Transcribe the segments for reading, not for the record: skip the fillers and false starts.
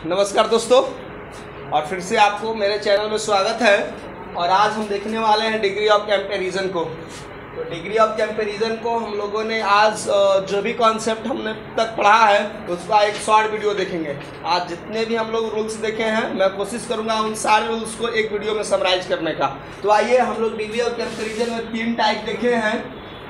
नमस्कार दोस्तों, और फिर से आपको मेरे चैनल में स्वागत है। और आज हम देखने वाले हैं डिग्री ऑफ कंपैरिजन को। तो डिग्री ऑफ कंपैरिजन को हम लोगों ने आज जो भी कॉन्सेप्ट हमने तक पढ़ा है उसका एक शॉर्ट वीडियो देखेंगे। आज जितने भी हम लोग रूल्स देखे हैं मैं कोशिश करूंगा उन सारे रूल्स को एक वीडियो में समराइज करने का। तो आइए, हम लोग डिग्री ऑफ कंपैरिजन में 3 टाइप देखे हैं।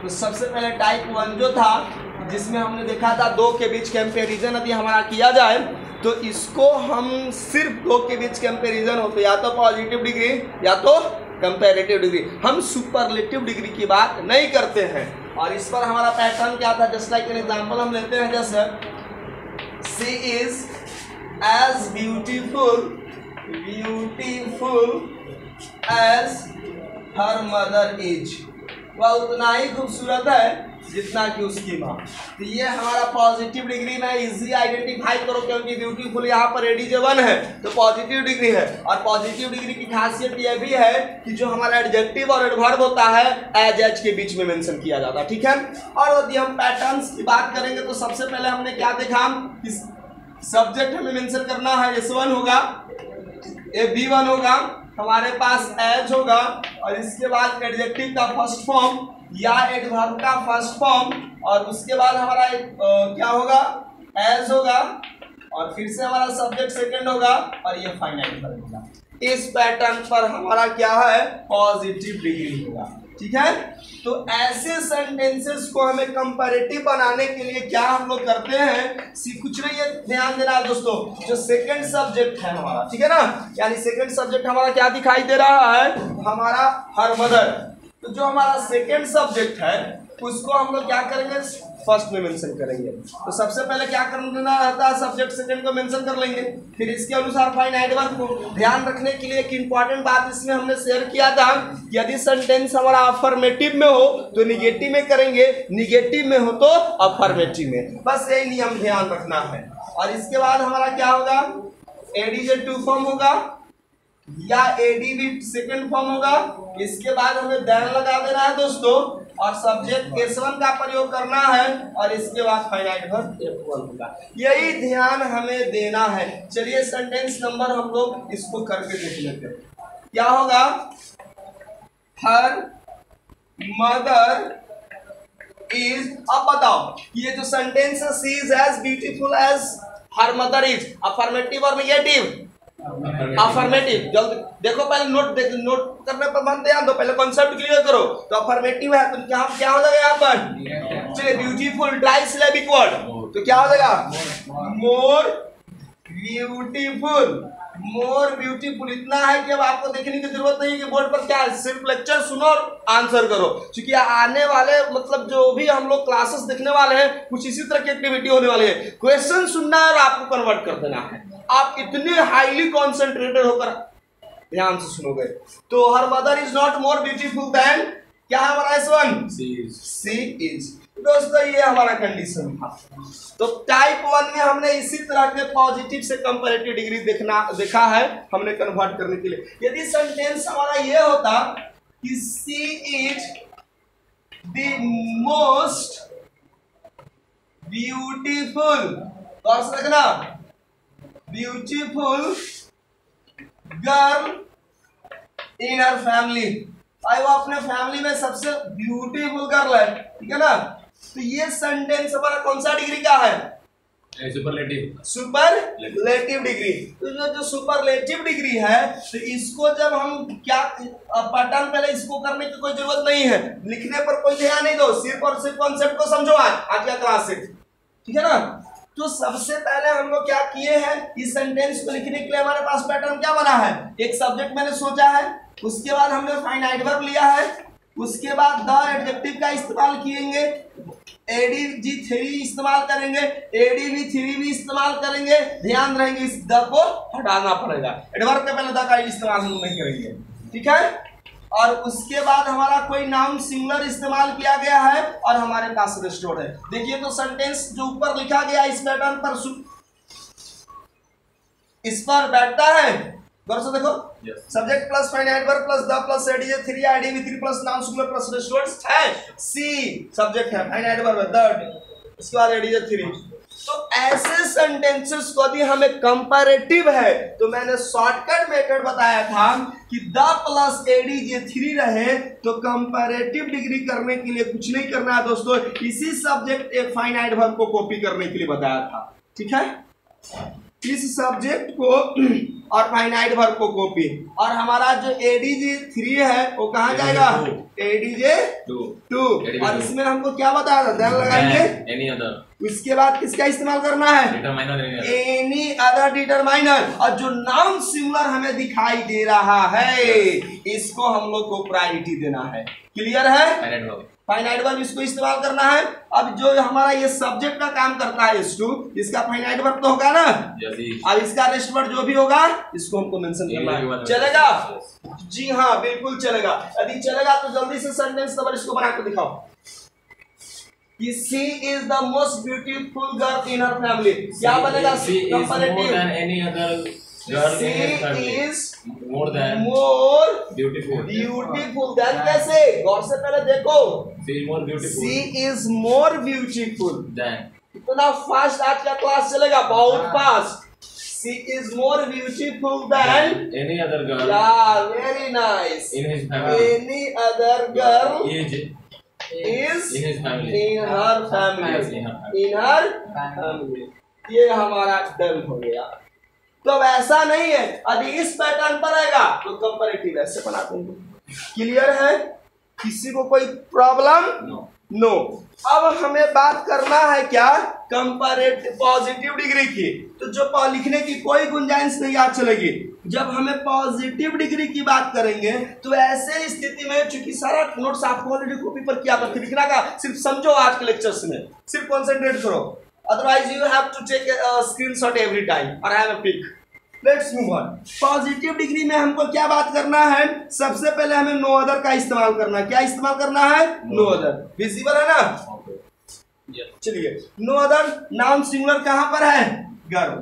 तो सबसे पहले टाइप 1 जो था, जिसमें हमने देखा था 2 के बीच कंपैरिजन यदि हमारा किया जाए तो इसको हम सिर्फ 2 के बीच कंपैरिजन हो तो या तो पॉजिटिव डिग्री या तो कंपैरेटिव डिग्री, हम सुपरलेटिव डिग्री की बात नहीं करते हैं। और इस पर हमारा पैटर्न क्या था, जस्ट लाइक एन एग्जांपल हम लेते हैं। जैसे she is as beautiful as her mother is, वह उतना ही खूबसूरत है जितना कि उसकी माँ। तो ये हमारा पॉजिटिव डिग्री में इजी आइडेंटिफाई करो, क्योंकि ब्यूटीफुल यहाँ पर एडिजेबल है तो पॉजिटिव डिग्री है। और पॉजिटिव डिग्री की खासियत यह भी है कि जो हमारा एडजेक्टिव और एडवर्ब होता है एज के बीच में मेंशन किया जाता है, ठीक है। और यदि हम पैटर्न्स की बात करेंगे तो सबसे पहले हमने क्या देखा, सब्जेक्ट हमें मेंशन करना है, S1 होगा, B1 होगा, हमारे पास एज होगा, और इसके बाद एडजेक्टिव का फर्स्ट फॉर्म या एडवर्ब का फर्स्ट फॉर्म, और उसके बाद हमारा क्या होगा, एज होगा, और फिर से हमारा सब्जेक्ट सेकंड होगा, और ये फाइनाइट वर्ब होगा। इस पैटर्न पर हमारा क्या है, पॉजिटिव डिग्री होगा, ठीक है। तो ऐसे सेंटेंसेस को हमें कंपैरेटिव बनाने के लिए क्या हम लोग करते हैं, कुछ नहीं है, ध्यान देना दोस्तों, जो सेकंड सब्जेक्ट है हमारा, ठीक है ना, यानी सेकंड सब्जेक्ट हमारा क्या दिखाई दे रहा है, हमारा हर मदर। तो जो हमारा सेकंड सब्जेक्ट है उसको हम लोग क्या करेंगे, फर्स्ट में मेंशन करेंगे। तो सबसे पहले क्या करना रहता है, सब्जेक्ट सेकंड को मेंशन कर लेंगे, फिर इसके अनुसार फाइनाइट वर्ब को। ध्यान रखने के लिए एक इंपॉर्टेंट बात इसमें हमने शेयर किया था, यदि सेंटेंस हमारा अफर्मेटिव में हो तो निगेटिव में करेंगे, निगेटिव में हो तो अफर्मेटिव में, बस यही नियम ध्यान रखना है। और इसके बाद हमारा क्या होगा, एडीजे टू फॉर्म होगा या एडी भी सेकंड फॉर्म होगा। इसके बाद हमें देन लगा देना है दोस्तों, और सब्जेक्ट S1 का प्रयोग करना है, और इसके बाद फाइनाइट वर्ब F1 होगा। यही ध्यान हमें देना है। चलिए सेंटेंस नंबर हम लोग इसको करके देख लेते हैं। क्या होगा, हर मदर इज, अब बताओ ये जो सेंटेंस है, she is as beautiful as her mother is, affirmative और निगेटिव, अफर्मेटिव। जल्दी देखो, पहले नोट करने पर ध्यान ध्यान दो, पहले कॉन्सेप्ट क्लियर करो। तो अफर्मेटिव है तो क्या हो जाएगा यहाँ पर, चलिए ब्यूटीफुल ट्राई सिलेबिक वर्ड, तो क्या हो जाएगा, मोर ब्यूटीफुल। मोर ब्यूटीफुल इतना है कि अब आपको देखने की जरूरत नहीं कि बोर्ड पर क्या है, सिर्फ लेक्चर सुनो और आंसर करो, क्योंकि आने वाले मतलब जो भी हम लोग क्लासेस देखने वाले हैं कुछ इसी तरह की एक्टिविटी होने वाली है। क्वेश्चन सुनना है और आपको कन्वर्ट कर देना है। आप इतने हाईली कॉन्सेंट्रेटेड होकर ध्यान से सुनोगे। तो हर mother is not more beautiful then, क्या है हमारा S1, सी इज। दोस्तों ये हमारा कंडीशन था। तो टाइप 1 में हमने इसी तरह के पॉजिटिव से कंपैरेटिव डिग्री देखा है हमने कन्वर्ट करने के लिए। यदि सेंटेंस हमारा ये होता कि she is the most beautiful, और से देखना, beautiful girl in her family, भाई वो अपने फैमिली में सबसे ब्यूटीफुल गर्ल है, ठीक है ना। तो ये सेंटेंस हमारा कौन सा डिग्री का है, सुपरलेटिव डिग्री। तो जो सुपरलेटिव डिग्री है तो इसको जब हम क्या पैटर्न, पहले इसको करने की कोई जरूरत नहीं है, लिखने पर कोई ध्यान नहीं दो, सिर्फ और सिर्फ कॉन्सेप्ट को समझो आज का क्लास से, ठीक है ना। तो सबसे पहले हम लोग क्या किए हैं, इस सेंटेंस को लिखने के लिए हमारे पास पैटर्न क्या बना है, एक सब्जेक्ट मैंने सोचा है, उसके बाद हमने फाइनाइट वर्ब लिया है, उसके बाद द एडजेक्टिव का इस्तेमाल किएंगे, ADG3 इस्तेमाल करेंगे, ADV3 भी इस्तेमाल करेंगे। ध्यान रहेंगे इस द को हटाना पड़ेगा, एडवर्ब के पहले द का इस्तेमाल हम नहीं करेंगे, ठीक है। और उसके बाद हमारा कोई नाउन सिंगुलर इस्तेमाल किया गया है, और हमारे पास रेस्टोर्ड है। देखिए तो सेंटेंस जो ऊपर लिखा गया इस पैटर्न पर इस पर बैठता है, गौर से देखो, subject plus finite verb plus the plus ADJ3 IDV3 plus noun singular plus restored है, सी सब्जेक्ट है, फाइनाइट वर्ब है, द, इसके बाद ADJ3। तो ऐसे सेंटेंसेस को यदि हमें कंपैरेटिव है तो मैंने शॉर्टकट मेथड बताया था कि द प्लस एडी जे 3 रहे तो कंपैरेटिव डिग्री करने के लिए कुछ नहीं करना है दोस्तों, इसी सब्जेक्ट एक फाइनाइट वर्ब को कॉपी करने के लिए बताया था। ठीक है, इस सब्जेक्ट को और फाइनाइट वर्ब को कॉपी, और हमारा जो एडीजे 3 है वो कहाँ जाएगा, एडीजे 2, और इसमें हमको क्या बताया था, देन लगाएंगे एनी अदर, उसके बाद किसका इस्तेमाल करना है, एनी अदर डिटरमाइनर, और जो नाउन सिंगुलर हमें दिखाई दे रहा है इसको हम लोग को प्रायोरिटी देना है। क्लियर है, फाइनाइट वर्ब इसको इस्तेमाल करना है। अब जो हमारा ये सब्जेक्ट का काम करता है S2, इसका फाइनाइट वर्ब तो होगा ना, अब इसका रेस्ट वर्ड जो भी होगा इसको हमको मेंशन करना है। चलेगा, जी हाँ बिल्कुल चलेगा। यदि चलेगा तो जल्दी से सेंटेंस नंबर इसको बना के दिखाओ कि she is the most beautiful girl in her family. क्या बनेगा, comparative She is more beautiful than कैसे, गौर से पहले देखो, She is more beautiful than, इतना फास्ट आज का क्लास चलेगा, बहुत fast. She is more beautiful than any other girl. Yeah, very nice. In his family. Any other girl is in his family. In her family. In her family. ये हमारा done हो गया। तो अब ऐसा नहीं है, यदि इस पैटर्न पर आएगा तो कंपैरेटिव ऐसे बना देंगे। क्लियर है, किसी को कोई प्रॉब्लम नो। अब हमें बात करना है क्या, कंपैरेटिव पॉजिटिव डिग्री की। तो जो लिखने की कोई गुंजाइश नहीं आज चलेगी। जब हमें पॉजिटिव डिग्री की बात करेंगे तो ऐसे स्थिति में, चूंकि सारा नोट्स आपको ऑलरेडी कॉपी पर किया था, लिखना का सिर्फ समझो आज के लेक्चर्स में, सिर्फ कॉन्सेंट्रेट करो, otherwise you have to take a screenshot every time or have a pic. Let's move on. Positive degree में हमको क्या बात करना है, सबसे पहले हमें नो अदर का इस्तेमाल करना है। क्या इस्तेमाल करना है, नो अदर। विजिबल है ना, चलिए नो अदर नाउन सिंगुलर कहां पर है, गर्ल।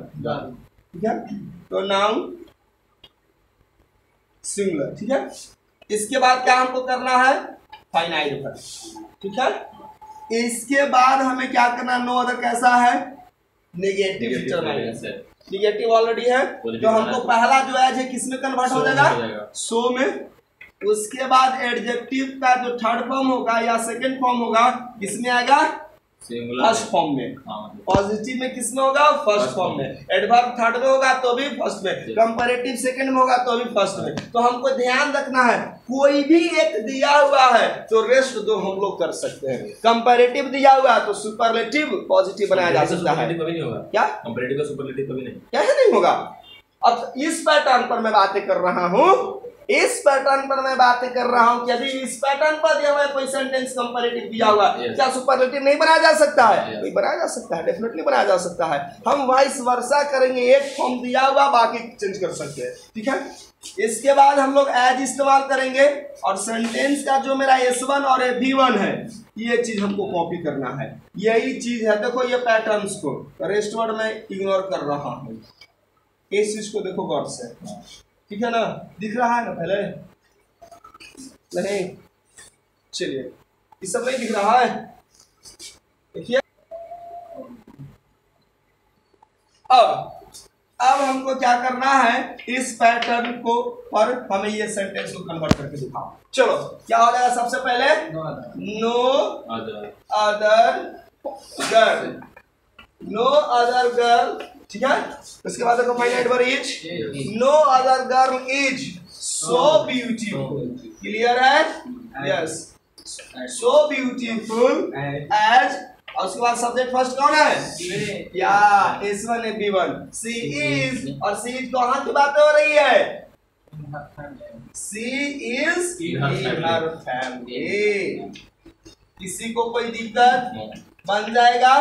ठीक है, तो नाउन सिंगुलर। ठीक है, इसके बाद क्या हमको करना है, फाइनाइट वर्ब। ठीक है, इसके बाद हमें क्या करना, नो अदर कैसा है, नेगेटिव डिटरमाइनर। नेगेटिव ऑलरेडी है तो हमको पहला जो एज है किसमें कन्वर्ट हो जाएगा, सो में। उसके बाद एडजेक्टिव का जो थर्ड फॉर्म होगा या सेकंड फॉर्म होगा किसमें आएगा, फर्स्ट फॉर्म में। पॉजिटिव में किसमें होगा, फर्स्ट फॉर्म में। एडवर्ब थर्ड में होगा तो भी फर्स्ट में, कंपैरेटिव सेकंड में होगा तो भी फर्स्ट में। तो हमको ध्यान रखना है, कोई भी एक दिया हुआ है तो रेस्ट दो हम लोग कर सकते हैं। कंपैरेटिव दिया हुआ है तो सुपरलेटिव पॉजिटिव बनाया जा सकता है। क्या कंपैरेटिव का सुपरलेटिव कभी नहीं, क्या है, नहीं होगा। अब इस पैटर्न पर मैं बातें कर रहा हूं, इस पैटर्न पर मैं बातें कर रहा हूं कि यदि इस पैटर्न पर दिया हुआ कोई सेंटेंस कंपैरेटिव दिया हुआ, क्या सुपरलेटिव नहीं बनाया जा सकता है, नहीं बनाया जा सकता है, डेफिनेटली बनाया जा सकता है। हम वाइस वर्सा करेंगे, एक फॉर्म दिया हुआ बाकी चेंज कर सकते हैं। ठीक है, इसके बाद हम लोग एज इस्तेमाल करेंगे, और सेंटेंस का जो मेरा S1 और V1 है ये चीज हमको कॉपी करना है। यही चीज है, देखो ये पैटर्न्स को, रेस्ट वर्ड में इग्नोर कर रहा हूँ, इस चीज को देखो गौर से। ठीक है ना, दिख रहा है ना पहले, नहीं चलिए ये सब नहीं दिख रहा है, देखिए। अब हमको क्या करना है, इस पैटर्न को पर हमें ये सेंटेंस को कन्वर्ट करके दिखाओ। चलो क्या हो जाएगा, सबसे पहले no other girl, no other girl. ठीक है, उसके बाद देखो finite verb is, no other girl is so beautiful. Clear है, यस, सो ब्यूटीफुल एज, और उसके बाद सब्जेक्ट फर्स्ट कौन है, या S1 V1, सी इज, और सी इज कहाँ की बात हो रही है, she is in her family. किसी को कोई दिक्कत, बन जाएगा,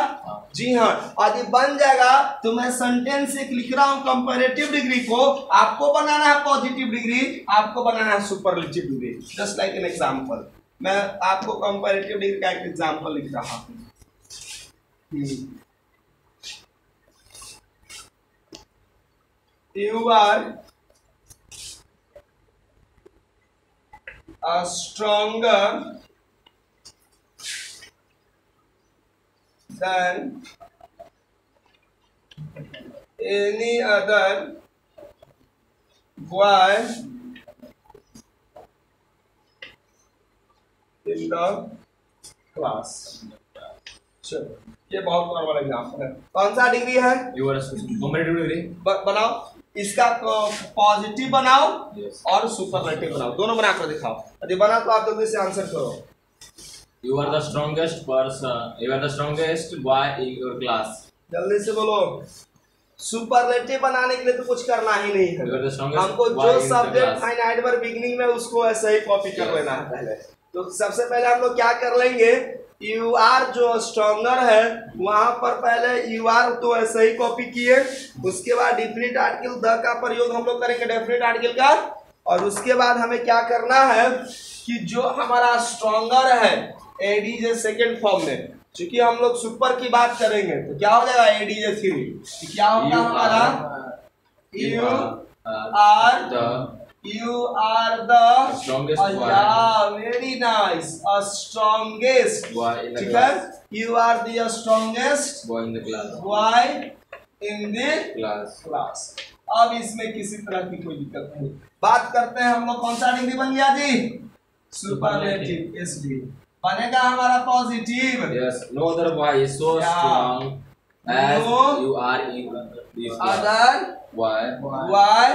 जी हाँ। यदि बन जाएगा तो मैं सेंटेंस एक लिख रहा हूं, कंपैरेटिव डिग्री को आपको बनाना है पॉजिटिव डिग्री, आपको बनाना है superlative degree. Just like an example, मैं आपको कंपैरेटिव डिग्री का एक एग्जांपल लिख रहा हूं। You are a stronger than any other boy in the class. चलो ये बहुत नॉर्मल एग्जाम्पल है। कौन सा डिग्री है? You are a comparative degree. बनाओ इसका पॉजिटिव बनाओ Yes. और सुपरलेटिव बनाओ, दोनों बना कर दिखाओ। यदि बना तो आप जल्दी से आंसर करो। You are the strongest person. You are the strongest boy in your class. जल्दी से बोलो। सुपरलेटिव बनाने के लिए तो कुछ करना ही नहीं है, You are the strongest हमको boy जो in the subject class. Finite verb beginning में उसको ऐसे ही कॉपी कर लेना है पहले। तो सबसे पहले हम लोग क्या कर लेंगे, यू आर जो स्ट्रॉन्गर है वहां पर पहले यू आर तो ऐसे ही कॉपी किए, उसके बाद डिफिनिट आर्टिकल द का प्रयोग हम लोग करेंगे डेफिनिट आर्टिकल का, और उसके बाद हमें क्या करना है कि जो हमारा स्ट्रॉन्गर है एडीजे सेकेंड फॉर्म में, क्योंकि हम लोग सुपर की बात करेंगे तो क्या हो जाएगा एडीजे 3, क्या होगा हमारा you are the strongest boy. Very nice, strongest, Boy in the ठीक है, class. You are the strongest Boy in the class. Boy in the Class. Class. अब इसमें किसी तरह की कोई दिक्कत नहीं। बात करते हैं हम लोग कौन सा डिग्री बन गया जी? सुपरलेटिव। एसडी बनेगा हमारा positive. Yes. No other boy is so Yeah. strong as No you are in this class. Other Boy why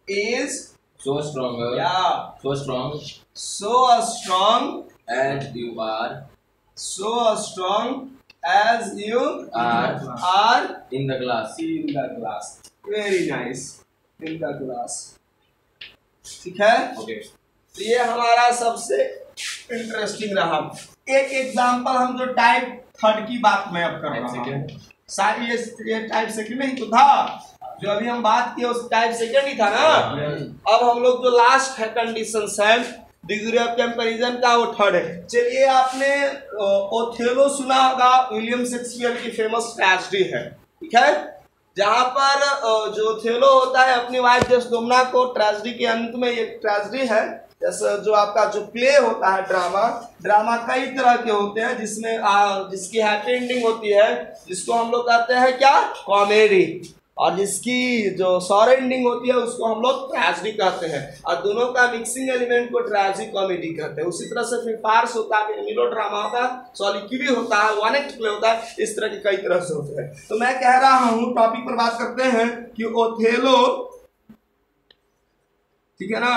is so stronger. या So strong so strong as you are as you are in the class. in the class. Very nice, in the class। ठीक है, Okay. तो ये हमारा सबसे interesting रहा। एक example हम जो टाइप थर्ड की बात मैं अब कर रहा हूँ, सारी ये टाइप सेकंड नहीं तो था, जो अभी हम बात किए उस टाइप सेकंड ही था ना। अब हम लोग जो लास्ट है कंडीशंस है डिग्री ऑफ कंपैरिजन का वो थर्ड है। चलिए आपने ओथेलो सुना होगा, विलियम शेक्सपियर की फेमस ट्रेजेडी है, ठीक है, जहाँ पर जो ओथेलो होता है अपनी वाइफ डेस्डेमोना को, ट्रेजेडी के अंत में ये ट्रेजेडी है, जैसे जो आपका जो प्ले होता है ड्रामा कई तरह के होते हैं, जिसमें जिसकी हैप्पी एंडिंग होती है जिसको हम लोग कहते हैं क्या, कॉमेडी, और जिसकी जो सॉर एंडिंग होती है उसको हम लोग ट्रेजेडी कहते हैं, और दोनों का मिक्सिंग एलिमेंट को ट्रेजेडी कॉमेडी कहते हैं। उसी तरह से फिर फार्स होता है, मेलोड्रामा होता है, सॉलिक्यूरी होता है, वन एक्ट प्ले होता है, इस तरह के कई तरह से होते हैं। तो मैं कह रहा हूँ टॉपिक पर बात करते हैं कि ओथेलो, ठीक है ना,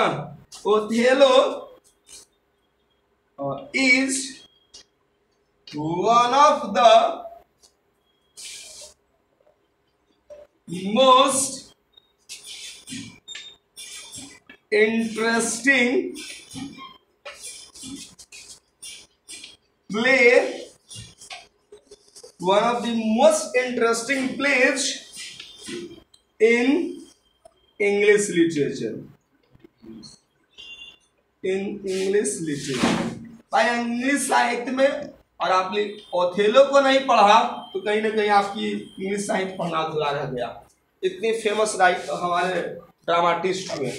Othello is one of the most interesting play, one of the most interesting plays in English literature. In English literature, भाई इंग्लिश साहित्य में, और आपने ओथेलो को नहीं पढ़ा तो कहीं ना कहीं आपकी इंग्लिश साहित्य पढ़ना अधूरा रह गया। इतने फेमस हमारे ड्रामाटिस्ट हुए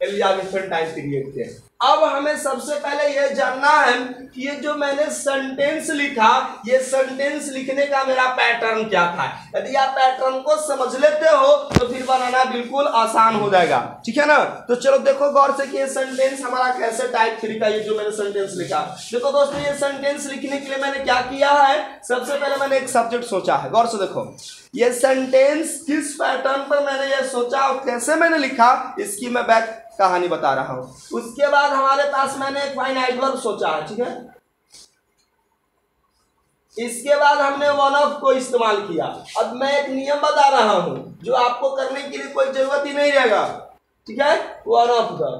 एलिजाबेथन टाइम पीरियड के। अब हमें सबसे पहले यह जानना है कि ये जो मैंने सेंटेंस लिखा, ये सेंटेंस लिखने का मेरा पैटर्न क्या था। यदि आप पैटर्न को समझ लेते हो तो फिर बनाना बिल्कुल आसान हो जाएगा, ठीक है ना। तो चलो देखो गौर से कि ये सेंटेंस हमारा कैसे टाइप 3 का, ये जो मैंने सेंटेंस लिखा। देखो दोस्तों, ये सेंटेंस लिखने के लिए मैंने क्या किया है, सबसे पहले मैंने एक सब्जेक्ट सोचा है। गौर से देखो ये सेंटेंस किस पैटर्न पर मैंने ये सोचा और कैसे मैंने लिखा, इसकी मैं बैक कहानी बता रहा हूं। उसके बाद हमारे पास मैंने एक फाइनाइट वर्ब सोचा है, ठीक है। इसके बाद हमने वन ऑफ को इस्तेमाल किया। अब मैं एक नियम बता रहा हूं जो आपको करने के लिए कोई जरूरत ही नहीं रहेगा, ठीक है। वन ऑफ द,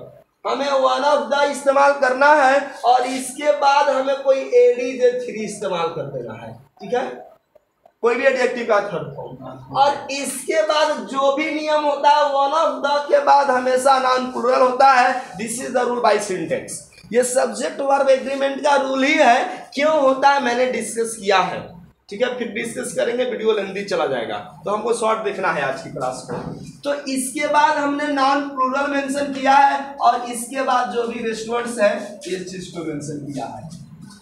हमें वन ऑफ द इस्तेमाल करना है और इसके बाद हमें कोई एडीजे 3 इस्तेमाल कर देना है, ठीक है, कोई भी एडजेक्टिव का थर्ड फॉर्म। और इसके बाद जो भी नियम होता है वन ऑफ द के बाद हमेशा नॉन प्लूरल होता है। This is the rule by syntax. ये सब्जेक्ट वर्ब एग्रीमेंट का रूल ही है। क्यों होता है मैंने डिस्कस किया है, ठीक है, फिर डिस्कस करेंगे, वीडियो लेंथी चला जाएगा, तो हमको शॉर्ट देखना है आज की क्लास को। तो इसके बाद हमने नॉन प्लूरल मेंशन किया है और इसके बाद जो भी रेस्टोरेंट्स है इस चीज को मेंशन किया है।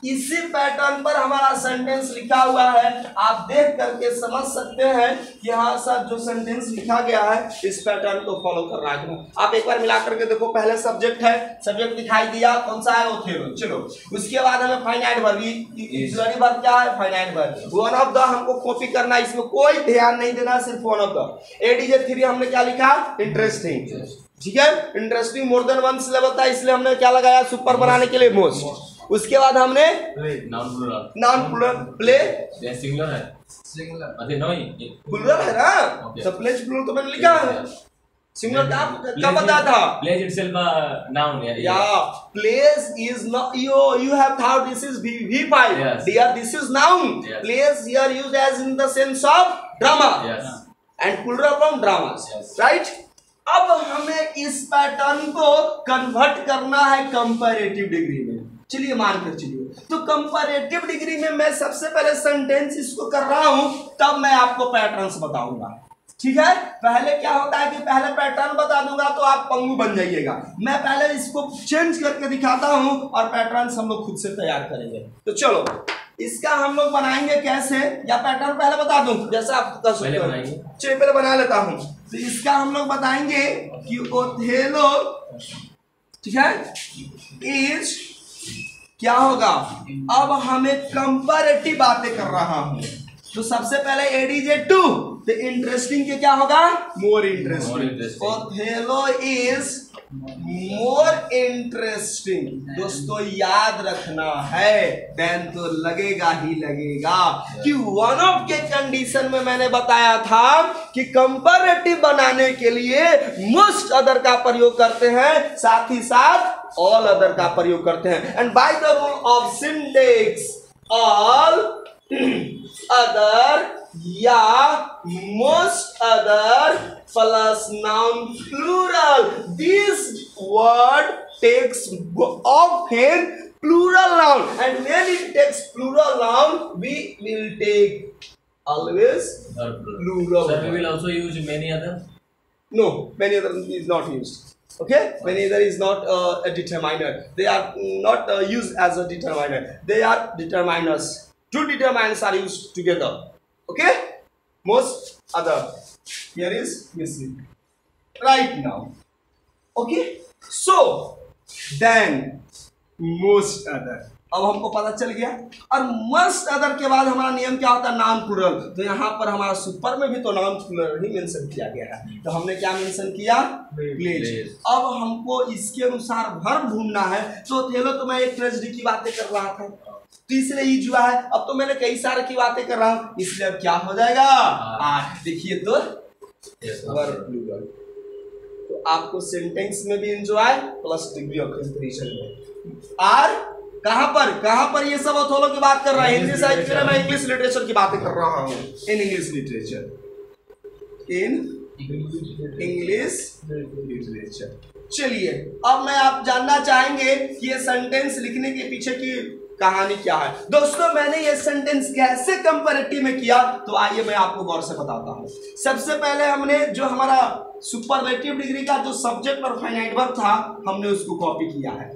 इसी पैटर्न पर हमारा सेंटेंस लिखा हुआ है। आप देख करके समझ सकते हैं कि हाँ सर जो सेंटेंस लिखा गया है इस पैटर्न को फॉलो कर रहा है। आप एक बार मिला करके देखो, पहले सब्जेक्ट है, सब्जेक्ट दिखाई दिया कौन सा है, ओथेलो। चलो उसके बाद हमें फाइनाइट वर्ब, ऑक्सिलरी वर्ब क्या है, finite verb. One of the हमको कॉपी करना है, इसमें कोई ध्यान नहीं देना, सिर्फ वन ऑफ द। एडीजे3 हमने क्या लिखा, इंटरेस्टिंग, ठीक है। Interesting more than one syllable था, इसलिए हमने क्या लगाया, सुपर बनाने के लिए मोस्ट। उसके बाद हमने नाउन प्लूरल, प्ले सिंगुलर है, सिंगुलर अरे नहीं प्लूरल है ना, तो प्ले प्लूरल तो मैंने लिखा है। सिंगुलर क्या बताया था, प्लेस इटसेल्फ नाउन है, या place is not, you have thought this is V5, yes. dear this is noun, yes. Place here used as in the sense of drama, yes. and plural from dramas, yes. right? अब हमें इस pattern को convert करना है comparative degree में। चलिए मानकर चलिए, तो कंपैरेटिव डिग्री में मैं सबसे पहले सेंटेंस इसको कर रहा हूं, तब मैं आपको पैटर्न्स बताऊंगा, ठीक है। पहले क्या होता है कि पहले पैटर्न बता दूंगा तो आप पंगु बन जाइएगा। मैं पहले इसको चेंज करके दिखाता हूं और पैटर्न्स हम लोग खुद से तैयार करेंगे। तो चलो इसका हम लोग बनाएंगे कैसे, या पैटर्न पहले बता दूं जैसा आप कर सकते हो, चलिए पहले बना लेता हूं। तो इसका हम लोग बताएंगे कि ओथेलो, ठीक है, इज क्या होगा। अब हमें कंपैरेटिव बातें कर रहा हूं, तो सबसे पहले एडीजे2, तो इंटरेस्टिंग के क्या होगा, more interesting. Othello is more interesting. दोस्तों याद रखना है, देन तो लगेगा ही लगेगा कि वन ऑफ के कंडीशन में मैंने बताया था कि कंपैरेटिव बनाने के लिए मोस्ट अदर का प्रयोग करते हैं, साथ ही साथ ऑल अदर का प्रयोग करते हैं। And by the rule of syntax, all other या most other plus noun plural, this word takes often plural noun, and when it takes plural noun we will take always plural. Sir, we will also use many other. No, many other is not used. Okay, many other is not a determiner. They are not used as a determiner. They are determiners. Two determiners are used together. Okay, most other here is missing right now. Okay, so then most other, अब हमको पता चल गया। और must other के बाद हमारा नियम क्या होता है, नाउन प्लूरल। तो यहाँ पर हमारा सुपर में भी तो नाउन प्लूरल ही मेंशन किया गया है, तो हमने क्या मेंशन किया, प्लेज। अब हमको इसके अनुसार वर्ब ढूंढना है। तो थेलो तो मैं एक ट्रेजेडी की बातें कर रहा था, तो इसलिए ईज हुआ है। अब तो मैंने कई सारे की बातें कर रहा हूँ, इसलिए अब क्या हो जाएगा, देखिए तो वर्ब प्लूरल। तो आपको सेंटेंस में भी enjoy plus degree of comparison में। और कहां पर ये सब ओथेलो की बात कर रहा है, हिंदी साहित्य में मैं इंग्लिश लिटरेचर की बातें कर रहा हूं, in English literature, in English literature. चलिए अब मैं आप जानना चाहेंगे कि ये सेंटेंस लिखने के पीछे की कहानी क्या है। दोस्तों मैंने ये सेंटेंस कैसे कंपैरेटिव में किया, तो आइए मैं आपको गौर से बताता हूं। सबसे पहले हमने जो हमारा सुपरलेटिव डिग्री का जो सब्जेक्ट और फाइनाइट वर्ब था, हमने उसको कॉपी किया है,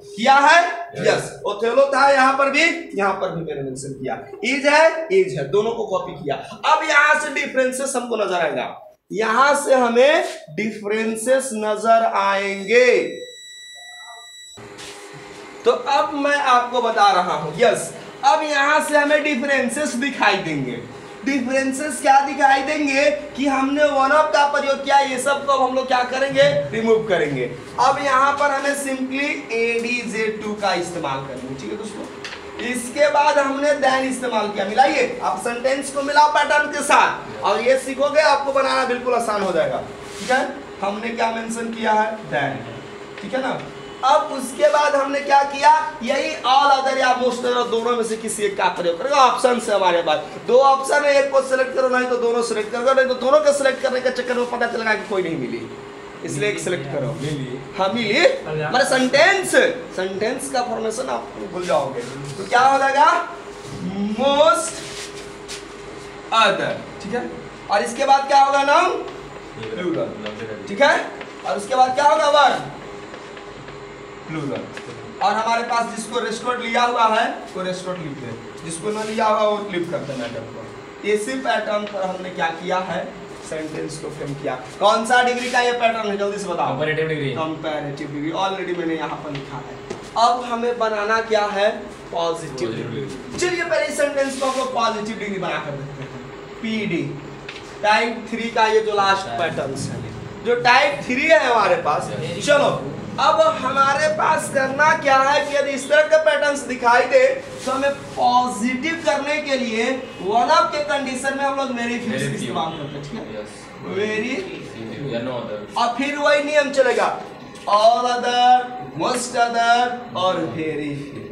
यस। ओथेलो था यहाँ पर भी मैंने मेंशन किया। इज है, दोनों को कॉपी किया। अब यहां से डिफरेंसेस हमको नजर आएगा, यहां से हमें डिफरेंसेस नजर आएंगे। तो अब मैं आपको बता रहा हूं, यस, अब यहां से हमें डिफरेंसेस दिखाई देंगे। डिफरेंसेस क्या दिखाई देंगे कि हमने वन ऑफ का प्रयोग किया, ये सब को हम लोग क्या करेंगे, रिमूव करेंगे। अब यहां पर हमें सिंपली एडीजे2 का इस्तेमाल करेंगे, ठीक है दोस्तों। इसके बाद हमने देन इस्तेमाल किया। मिलाइए, आप सेंटेंस को मिलाओ पैटर्न के साथ और ये सीखोगे, आपको बनाना बिल्कुल आसान हो जाएगा, ठीक है। हमने क्या मेंशन किया है, देन, ठीक है ना। अब उसके बाद हमने क्या किया, यही ऑल अदर या मोस्ट अदर दोनों में से किसी एक का प्रयोग करेगा। ऑप्शन से हमारे पास दो ऑप्शन है, एक को सिलेक्ट करो, नहीं तो दोनों सिलेक्ट करो, नहीं तो दोनों को सिलेक्ट करने के चक्कर में पता चलेगा कि कोई नहीं मिली, इसलिए एक सिलेक्ट करो। हाँ मिली, हमारे सेंटेंस का फॉर्मेशन आप भूल जाओगे, तो क्या हो जाएगा, मोस्ट अदर, ठीक है। और इसके बाद क्या होगा, नाउन प्लूरल, ठीक है। और उसके बाद क्या होगा, वर्ब प्लूरल। और हमारे पास जिसको रेस्टोरेंट लिया हुआ है वो रेस्टोरेंट लिखते हैं, जिसको ना लिया हुआ वो लिप करते हैं मैटर को। इसी पैटर्न पर हमने क्या किया है, सेंटेंस को फ्रेम किया। कौन सा डिग्री का ये पैटर्न है, जल्दी से बताओ। Comparative degree. Comparative degree already मैंने यहाँ पर लिखा है। अब हमें बनाना क्या है, पॉजिटिव डिग्री। चलिए पहले सेंटेंस को हम लोग पॉजिटिव डिग्री बना कर देखते हैं। पीडी टाइप 3 का ये जो लास्ट पैटर्न है, जो टाइप 3 है हमारे पास। चलो अब हमारे पास करना क्या है कि यदि इस तरह के पैटर्न्स दिखाई दे तो हमें पॉजिटिव करने के लिए वन ऑफ के कंडीशन में हम लोग वेरी फ्यू इस्तेमाल करते हैं, ठीक है, वेरी, और फिर वही नियम चलेगा, ऑल अदर, मोस्ट अदर और वेरी फ्यू,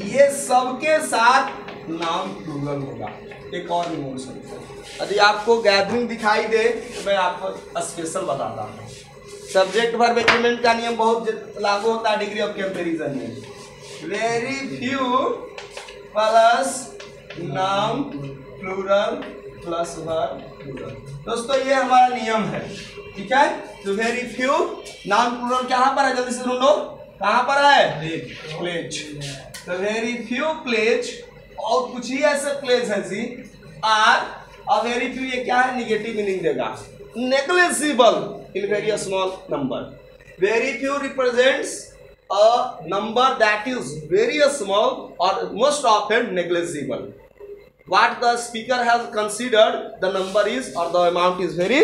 ये सबके साथ नाम प्लूरल होगा। एक और नियम सुनते हैं, यदि आपको गैदरिंग दिखाई दे तो मैं आपको स्पेशल बताता हूँ। सब्जेक्ट वर्ब एग्रीमेंट का नियम बहुत लागू होता है डिग्री ऑफ कंपैरिजन में। Very few plus noun plural plus verb plural. दोस्तों ये हमारा नियम है, ठीक है। तो वेरी फ्यू नाउन प्लूरल कहाँ पर है, जल्दी से ढूंढो, कहाँ पर है, प्लेज। तो वेरी फ्यू प्लेज, और कुछ ही ऐसे प्लेज है जी आर, और वेरी फ्यू ये क्या है, निगेटिव मीनिंग देगा, negligible in very small number. Very few represents a number that is very small or most often negligible. What the speaker has considered the number is, or the amount is very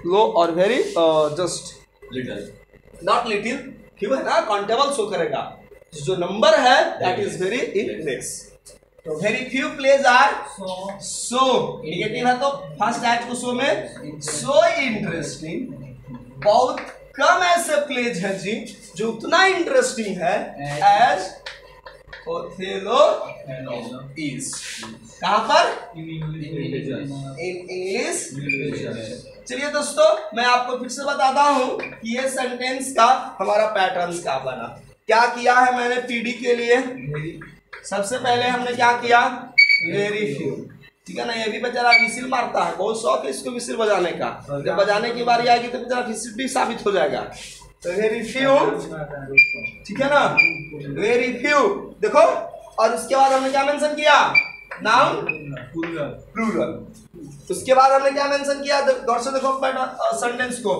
low or very just little, not little, क्यों है ना, countable show करेगा, जो number है that is very in less. तो very few plays are so, negative है तो first aid को सो में, सो इंटरेस्टिंग, बहुत कम ऐसे प्लेज हैं जी जो उतना इंटरेस्टिंग है एज ओथेलो इज। कहाँ पर, इन इंग्लिश। चलिए दोस्तों मैं आपको फिर से बताता हूँ कि ये सेंटेंस का हमारा पैटर्न क्या बना। क्या किया है मैंने पीडी के लिए, सबसे पहले हमने क्या किया, वेरी फ्यू, ठीक है ना। ये भी बेचारा विसिल मारता है, बहुत शौक है इसको विसिल बजाने का, जब बजाने की बारी आएगी तो बेचारा विसिल भी साबित हो जाएगा। तो वेरी फ्यू, ठीक है ना, वेरी फ्यू देखो, और उसके बाद हमने क्या मेंशन किया, नाउन प्लूरल। उसके बाद हमने क्या मेंशन किया, गौर से देखो सेंटेंस को,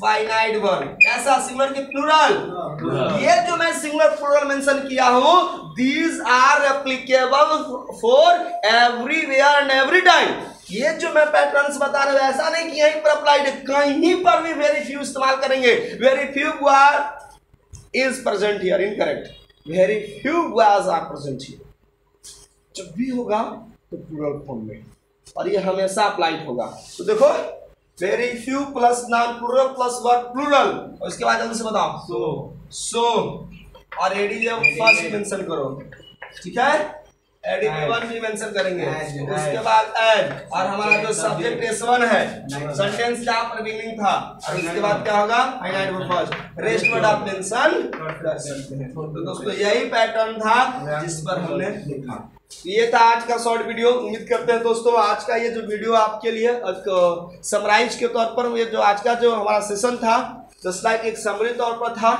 फाइनाइट वर्ब, ऐसा सिंगुलर की प्लूरल। ये जो मैं सिंगुलर प्लूरल मेंशन किया हूँ, these are applicable for everywhere and every time. ये जो मैं पैटर्न्स बता रहा हूँ ऐसा नहीं कि यहीं पर अप्लाइड, कहीं पर भी वेरी फ्यू इस्तेमाल करेंगे। Very few is present here, incorrect, very few was are present here. जब भी होगा तो प्लूरल फॉर्म में, और ये हमेशा अप्लाइड होगा। तो देखो very few plus noun plural plus verb plural, और इसके बाद जल्दी से बताओ, सो और एडी फर्स्ट मेंशन करो, ठीक है, एडी वन भी मेंशन करेंगे, उसके बाद एड, और हमारा जो सब्जेक्ट S1 है, सेंटेंस जहाँ पर बिगिनिंग था, और उसके बाद क्या होगा, finite verb first, rest word आप मेंशन कर सकते हैं। तो दोस्तों यही पैटर्न था जिस पर हमने लिखा। ये था आज का शॉर्ट वीडियो। उम्मीद करते हैं दोस्तों आज का ये जो वीडियो आपके लिए समराइज के तौर पर, ये जो आज का जो हमारा सेशन था जस्ट लाइक एक समरी तौर पर था,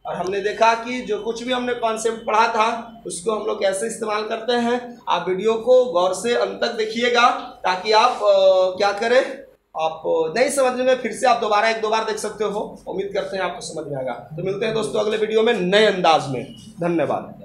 और हमने देखा कि जो कुछ भी हमने कॉन्सेप्ट पढ़ा था उसको हम लोग कैसे इस्तेमाल करते हैं। आप वीडियो को गौर से अंत तक देखिएगा ताकि आप क्या करें, आप नहीं समझने में फिर से आप दोबारा एक दो बार देख सकते हो। उम्मीद करते हैं आपको समझ में आएगा। तो मिलते हैं दोस्तों अगले वीडियो में नए अंदाज में। धन्यवाद।